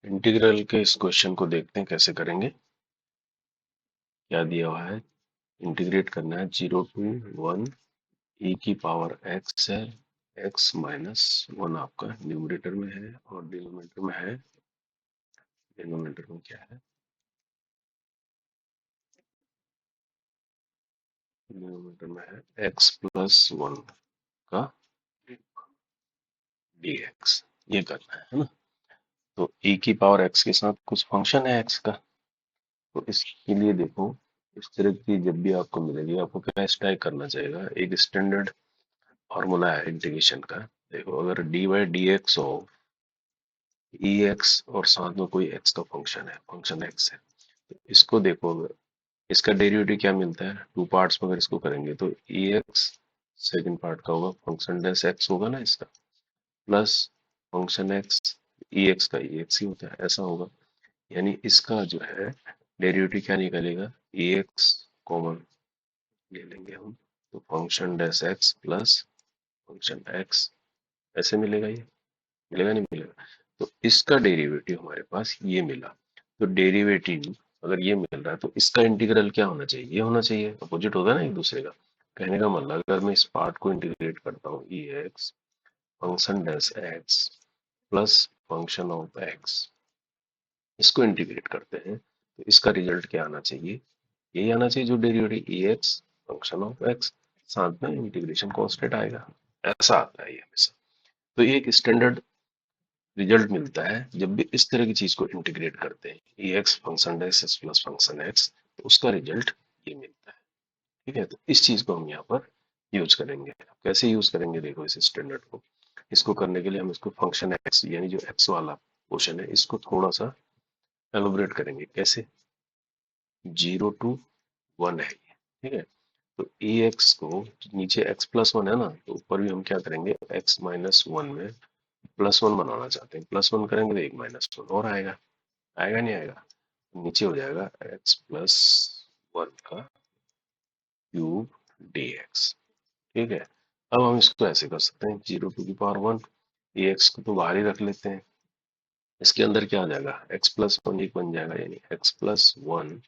Integral के इस question को देखते हैं कैसे करेंगे। क्या दिया हुआ है, इंटीग्रेट करना है 0 to 1 e की पावर x है, x - 1 आपका न्यूमरेटर में है और डिनोमिनेटर में है, डिनोमिनेटर में क्या है, डिनोमिनेटर में है x+1 का dx। ये करना है ना। तो e की पावर x के साथ कुछ फंक्शन है x का, तो इसके लिए देखो, इस तरह की जब भी आपको मिलेगी आपको क्या स्ट्राइक करना चाहिए, एक स्टैंडर्ड फॉर्मूला है इंटीग्रेशन का। देखो, अगर dy dx ऑफ ex और साथ में कोई x का फंक्शन है, फंक्शन x है, तो इसको देखो, अगर इसका डेरिवेटिव क्या मिलता है, टू पार्ट्स में अगर इसको करेंगे तो ex सेकंड पार्ट का होगा फंक्शन डैश x होगा ना इसका, प्लस फंक्शन x, ex का ex ही होता है, ऐसा होगा। यानी इसका जो है डेरिवेटिव क्या निकलेगा, ex कॉमन ले लेंगे हम, तो function dash x plus function x, ऐसे मिलेगा। ये मिलेगा नहीं मिलेगा, तो इसका डेरिवेटिव हमारे पास ये मिला। तो डेरिवेटिव अगर ये मिल रहा है तो इसका इंटीग्रल क्या होना चाहिए, ये होना चाहिए, अपोजिट होगा ना एक दूसरे का। कहने का मतलब अगर मैं इस पार्ट को इंटीग्रेट करता हूँ e x function dash x plus function of x, इसको इंटीग्रेट करते हैं तो इसका रिजल्ट क्या आना चाहिए, यही आना चाहिए जो derivative E x function of x, साथ में इंटीग्रेशन कांस्टेंट आएगा, ऐसा आता है ये हमेशा। तो ये एक स्टैंडर्ड रिजल्ट मिलता है जब भी इस तरह की चीज को इंटीग्रेट करते हैं, e x function dash x plus function x, तो उसका रिजल्ट ये मिलता है। ठीक है, तो इस चीज को हम यहाँ पर यूज करेंगे। कैसे यूज करेंगे, देखो इस स्टैंडर्ड को, इसको करने के लिए हम इसको फंक्शन एक्स यानी जो एक्स वाला पोर्शन है इसको थोड़ा सा एलोबरेट करेंगे। कैसे, 0 to 1 है ये, ठीक है। तो ए एक्स को, नीचे x+1 है ना, तो ऊपर भी हम क्या करेंगे, x-1 में +1 बनाना चाहते हैं, +1 करेंगे तो एक -1 और आएगा, आएगा नहीं आएगा, नीचे हो जाएगा x+1 का क्यूब dx। ठीक है, अब हम इसको ऐसे कर सकते हैं 0 to 1, ax को तो बाहर ही रख लेते हैं, इसके अंदर क्या आ जाएगा, x+1 एक बन जाएगा, यानी x+1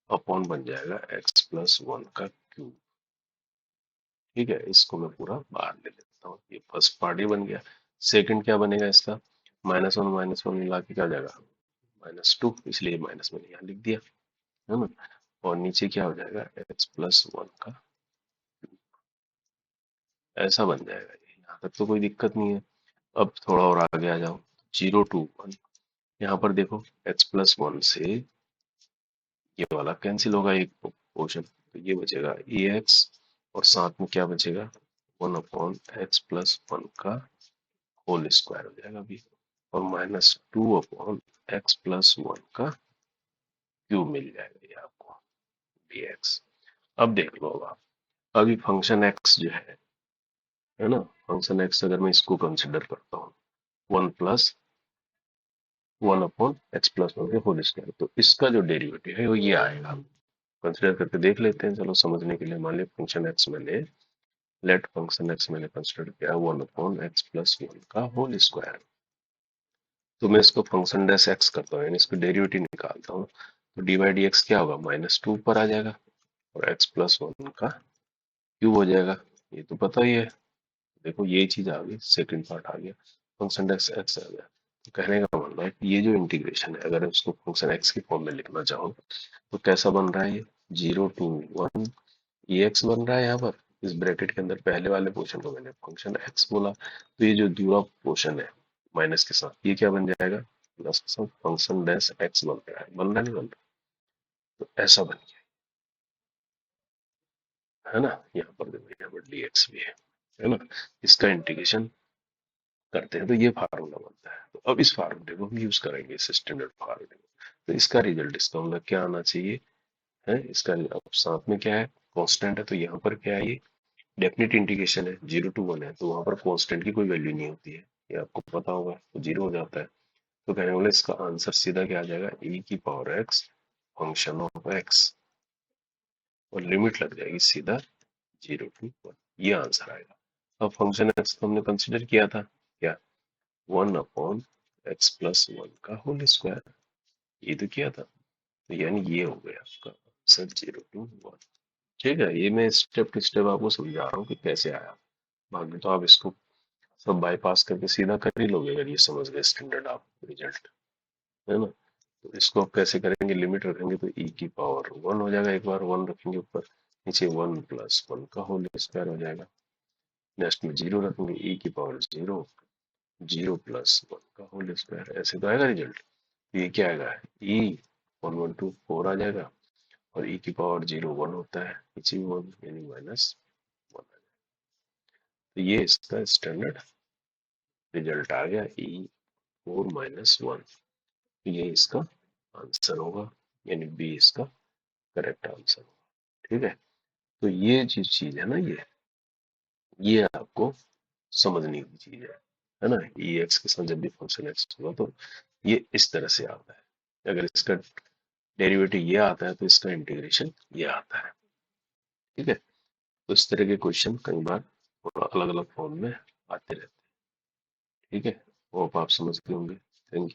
अपॉन बन जाएगा x+1 का क्यूब। ठीक है, इसको मैं पूरा बाहर ले लेता हूँ, ये फर्स्ट पार्ट ही बन गया। सेकंड क्या बनेगा इसका, -1 मिला के क्या आ जाएगा, -2, इसलिए माइनस मैंने यहाँ लिख दिया, है ना। और नीचे क्या हो जाएगा, x+1 का, ऐसा बन जाएगा ये, यहाँ तक तो कोई दिक्कत नहीं है। अब थोड़ा और आगे आ जाओ, 0 to 1, यहाँ पर देखो x+1 से ये वाला कैंसिल होगा एक पोर्शन, तो ये बचेगा ए एक्स, और साथ में क्या बचेगा, 1/x+1 का होल स्क्वायर हो जाएगा अभी, और -2/x+1 का क्यूब मिल जाएगा ये आपको dx। अब देख लो, अब आप, अभी फंक्शन x जो है ना, फंक्शन x अगर मैं इसको कंसिडर करता हूँ 1+1/x+1 के होल स्क्वायर, तो इसका जो डेरिवेटिव है वो ये आएगा। कंसिडर करके देख लेते हैं, चलो समझने के लिए। मान लिया फंक्शन x मैंने, लेट फंक्शन x मैंने कंसिडर किया 1/x+1 का होल स्क्वायर, तो मैं इसको फंक्शन डैश x करता हूँ, यानी इसको डेरिवेटिव निकालता हूँ, तो dy/dx क्या होगा, -2 पर आ जाएगा, और x+1 का क्यूब हो जाएगा, ये तो पता ही है। देखो ये चीज आ गई, सेकंड पार्ट आ गया, फंक्शन डैश x आ गया। तो कहने का मतलब है कि ये जो इंटीग्रेशन है, अगर उसको फंक्शन x की फॉर्म में लिखना चाहो तो कैसा बन रहा है ये, 0 to 1 ex बन रहा है यहाँ पर। इस ब्रैकेट के अंदर पहले वाले पोर्शन को मैंने फंक्शन x बोला, तो ये जो दूसरा पोर्शन है माइनस के साथ, ये क्या बन जाएगा, प्लस के साथ फंक्शन डैश x बन रहा है, बन रहा नहीं बन रहा, तो ऐसा बन गया, है ना। यहाँ पर देखो, यहाँ पर dx भी है ना। इसका इंटीग्रेशन करते हैं तो ये फार्मूला बनता है, तो अब इस फार्मूले को हम यूज करेंगे, इस स्टैंडर्ड फार्मूले को। तो इसका रिजल्ट, इसका मतलब क्या आना चाहिए है, इसका अब साथ में क्या है, कांस्टेंट है, तो यहाँ पर क्या है, ये डेफिनेट इंटीग्रेशन है, 0 to 1 है, तो वहां पर कांस्टेंट की कोई वैल्यू नहीं होती है, ये आपको पता होगा, तो 0 हो जाता है। तो कहने वाला इसका आंसर सीधा क्या आ जाएगा, e की power x function of x, और लिमिट लग जाएगी सीधा 0 to 1, ये आंसर आएगा। अब फंक्शन x को हमने कंसिडर किया था क्या, 1/x+1 एक्स प्लस वन का होल स्क्वायर, ये तो किया था, तो यानी ये हो गया आपका आंसर 0 to 1। ठीक है, ये मैं स्टेप टू स्टेप आपको समझा रहा हूँ कि कैसे आया। बाकी तो आप इसको सब बाईपास करके सीधा कर ही लोगे अगर ये समझ गए स्टैंडर्ड आप रिजल्ट, है ना। तो इसको आप कैसे करेंगे, लिमिट रखेंगे तो ई की पावर वन हो जाएगा, एक बार वन रखेंगे ऊपर, नीचे वन प्लस वन का होल स्क्वायर हो जाएगा। नेक्स्ट में जीरो रखेंगे, ई की power zero, zero plus one का होल स्क्वायर, ऐसे तो आएगा रिजल्ट। ये क्या आएगा, ई 1 1 2 4 आ जाएगा, और ई की पावर जीरो वन होता है, नीचे भी वन यानी -1 आ जाएगा। तो ये इसका स्टैंडर्ड रिजल्ट आ गया, ई 4 - 1। ये इसका आंसर होगा, यानी बी इसका करेक्ट आंसर होगा। ठीक है, तो ये जो चीज है ना, ये आपको समझने की चीज है ना। ई एक्स के साथ जब भी फंक्शन एक्स होगा तो ये इस तरह से आता है, अगर इसका डेरिवेटिव ये आता है तो इसका इंटीग्रेशन ये आता है। ठीक है, तो इस तरह के क्वेश्चन कई बार अलग अलग फॉर्म में आते रहते हैं। ठीक है, होप आप समझ गए होंगे। Thank you.